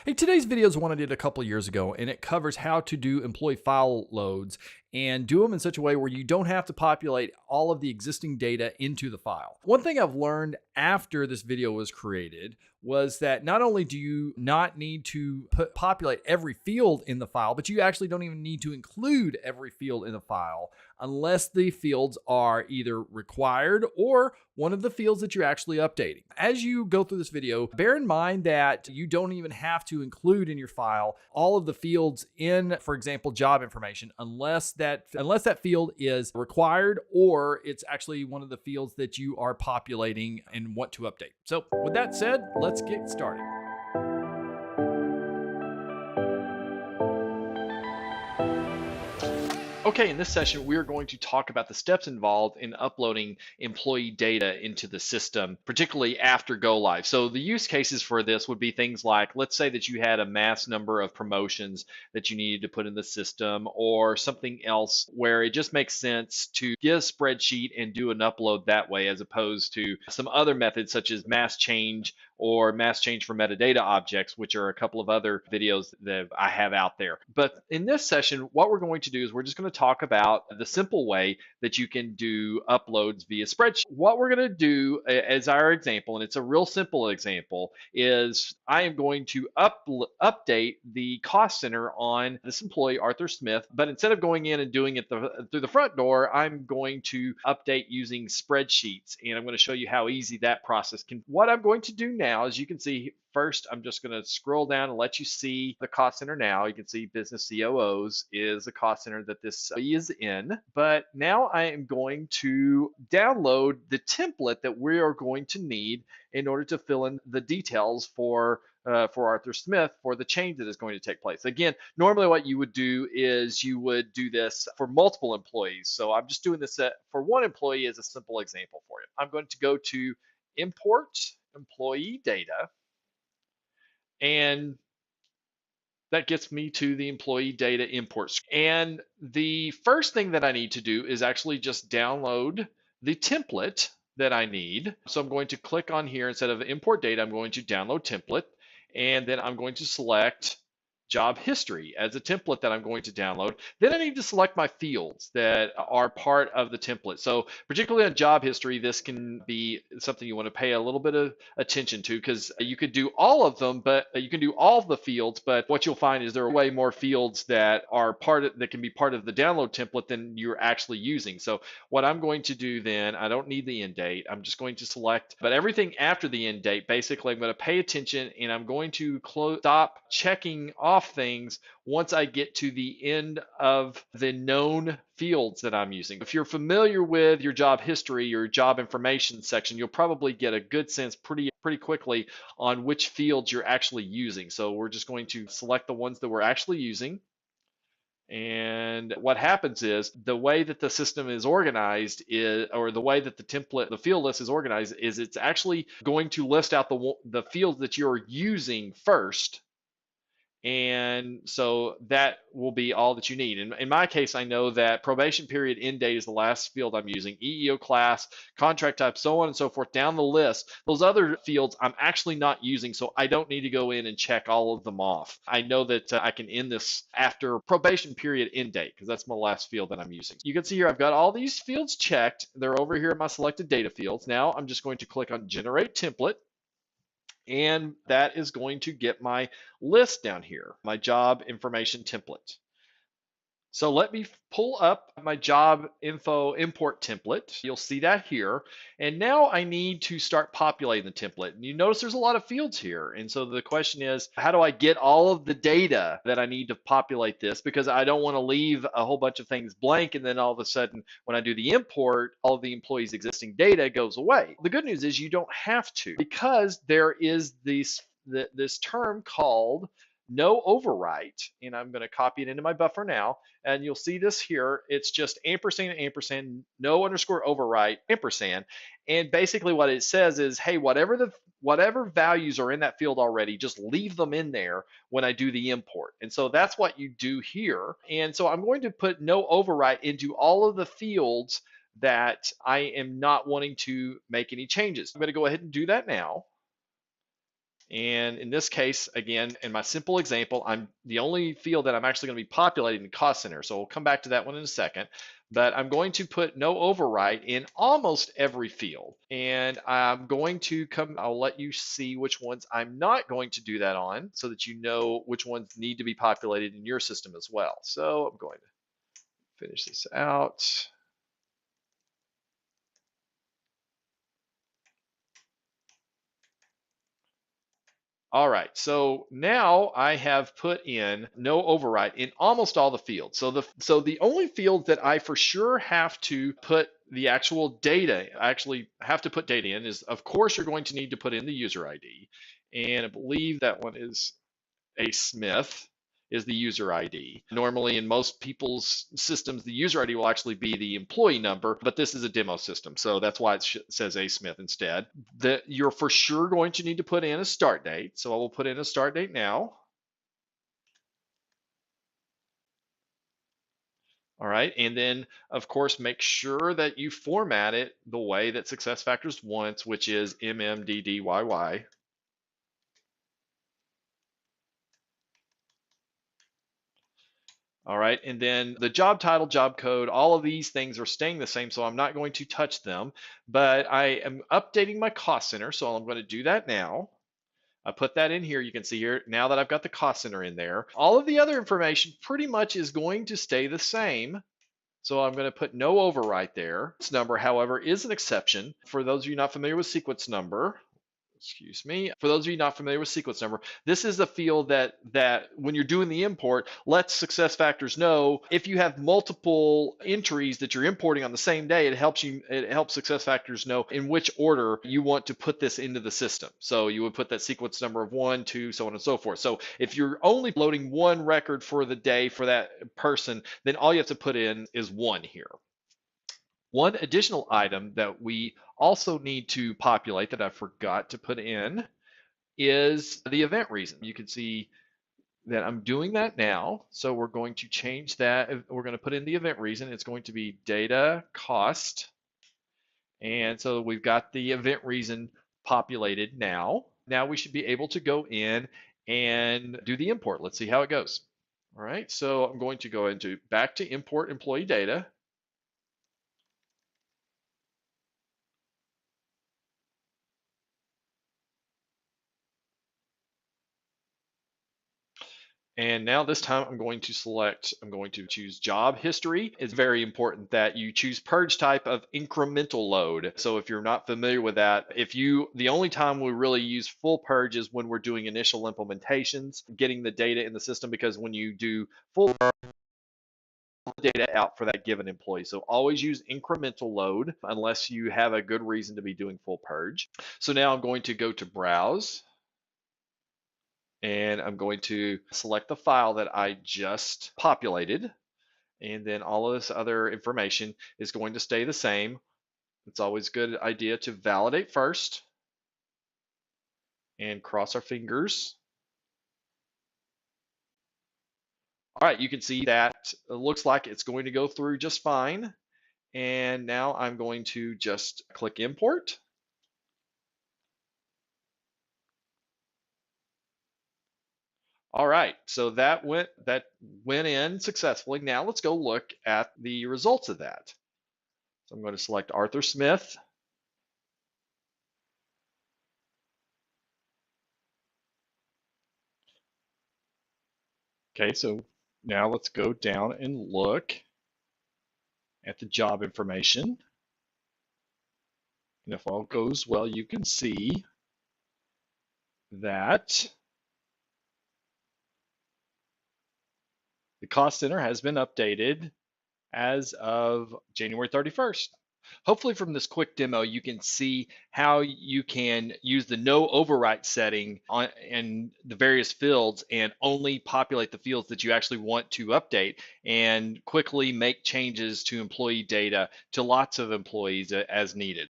Hey, today's video is one I did a couple years ago, and it covers how to do employee file loads and do them in such a way where you don't have to populate all of the existing data into the file. One thing I've learned after this video was created was that not only do you not need to populate every field in the file, but you actually don't even need to include every field in the file unless the fields are either required or one of the fields that you're actually updating. As you go through this video, bear in mind that you don't even have to include in your file all of the fields in, for example, job information, unless that field is required or it's actually one of the fields that you are populating and want to update. So with that said, let's get started. Okay, in this session, we are going to talk about the steps involved in uploading employee data into the system, particularly after go live. So the use cases for this would be things like, let's say that you had a mass number of promotions that you needed to put in the system, or something else where it just makes sense to get a spreadsheet and do an upload that way, as opposed to some other methods such as mass change or mass change for metadata objects, which are a couple of other videos that I have out there. But in this session, what we're going to do is we're just going to talk about the simple way that you can do uploads via spreadsheet. What we're going to do as our example, and it's a real simple example, is I am going to update the cost center on this employee, Arthur Smith, but instead of going in and doing it through the front door, I'm going to update using spreadsheets, and I'm going to show you how easy that process can. What I'm going to do now, as you can see, first, I'm just going to scroll down and let you see the cost center now. You can see business COOs is the cost center that this is in. But now I am going to download the template that we are going to need in order to fill in the details for Arthur Smith for the change that is going to take place. Again, normally what you would do is you would do this for multiple employees. So I'm just doing this for one employee as a simple example for you. I'm going to go to import employee data, and that gets me to the employee data import screen. And the first thing that I need to do is actually just download the template that I need. So I'm going to click on here. Instead of import data, I'm going to download template, and then I'm going to select job history as a template that I'm going to download. Then I need to select my fields that are part of the template. So particularly on job history, this can be something you want to pay a little bit of attention to, because you could do all of them, but you can do all of the fields, but what you'll find is there are way more fields that are that can be part of the download template than you're actually using. So what I'm going to do then, I don't need the end date. I'm just going to select, but everything after the end date, basically I'm going to pay attention, and I'm going to stop checking off things once I get to the end of the known fields that I'm using. If you're familiar with your job history, your job information section, you'll probably get a good sense pretty quickly on which fields you're actually using. So we're just going to select the ones that we're actually using. And what happens is the way that the system is organized or the way that the field list is organized is it's actually going to list out the fields that you're using first. And so that will be all that you need. In my case, I know that probation period end date is the last field I'm using, EEO class, contract type, so on and so forth, down the list. Those other fields I'm actually not using, so I don't need to go in and check all of them off. I know that I can end this after probation period end date, because that's my last field that I'm using. You can see here I've got all these fields checked. They're over here in my selected data fields. Now I'm just going to click on Generate Template, and that is going to get my list down here, my job information template. So let me pull up my job info import template. You'll see that here. And now I need to start populating the template. And you notice there's a lot of fields here. And so the question is, how do I get all of the data that I need to populate this? Because I don't want to leave a whole bunch of things blank, and then all of a sudden when I do the import, all of the employees' existing data goes away. The good news is you don't have to, because there is this term called no overwrite, and I'm going to copy it into my buffer now, and you'll see this here. It's just ampersand, ampersand, no underscore overwrite, ampersand, and basically what it says is, hey, whatever values are in that field already, just leave them in there when I do the import. And so that's what you do here. And so I'm going to put no overwrite into all of the fields that I am not wanting to make any changes. I'm going to go ahead and do that now. And in this case, again, in my simple example, I'm the only field that I'm actually going to be populating the cost center. So we'll come back to that one in a second. But I'm going to put no overwrite in almost every field. And I'm going to I'll let you see which ones I'm not going to do that on so that you know which ones need to be populated in your system as well. So I'm going to finish this out. All right, so now I have put in no override in almost all the fields. So the only field that I for sure have to put the actual data, I actually have to put data in is, of course, you're going to need to put in the user ID. And I believe that one is a Smith is the user ID. Normally in most people's systems, the user ID will actually be the employee number, but this is a demo system. So that's why it says A Smith instead. That you're for sure going to need to put in a start date. So I will put in a start date now. All right, and then of course make sure that you format it the way that SuccessFactors wants, which is MMDDYY. All right, and then the job title, job code, all of these things are staying the same, so I'm not going to touch them, but I am updating my cost center, so I'm going to do that now. I put that in here. You can see here now that I've got the cost center in there. All of the other information pretty much is going to stay the same. So I'm going to put no overwrite there. This number, however, is an exception. For those of you not familiar with sequence number, excuse me, for those of you not familiar with sequence number, this is a field that when you're doing the import, lets SuccessFactors know if you have multiple entries that you're importing on the same day, it helps SuccessFactors know in which order you want to put this into the system. So you would put that sequence number of 1, 2, so on and so forth. So if you're only loading one record for the day for that person, then all you have to put in is 1 here. One additional item that we also need to populate that I forgot to put in is the event reason. You can see that I'm doing that now. So we're going to change that. We're going to put in the event reason. It's going to be data cost. And so we've got the event reason populated now. Now we should be able to go in and do the import. Let's see how it goes. All right, so I'm going to go into back to import employee data. And now this time I'm going to choose job history. It's very important that you choose purge type of incremental load. So if you're not familiar with that, the only time we really use full purge is when we're doing initial implementations, getting the data in the system, because when you do full data out for that given employee. So always use incremental load unless you have a good reason to be doing full purge. So now I'm going to go to browse. And I'm going to select the file that I just populated, and then all of this other information is going to stay the same. It's always a good idea to validate first and cross our fingers. All right, you can see that it looks like it's going to go through just fine. And now I'm going to just click import. All right, so that went in successfully. Now let's go look at the results of that. So I'm going to select Arthur Smith. Okay, so now let's go down and look at the job information. And if all goes well, you can see that the cost center has been updated as of January 31st. Hopefully from this quick demo, you can see how you can use the no overwrite setting in the various fields and only populate the fields that you actually want to update and quickly make changes to employee data to lots of employees as needed.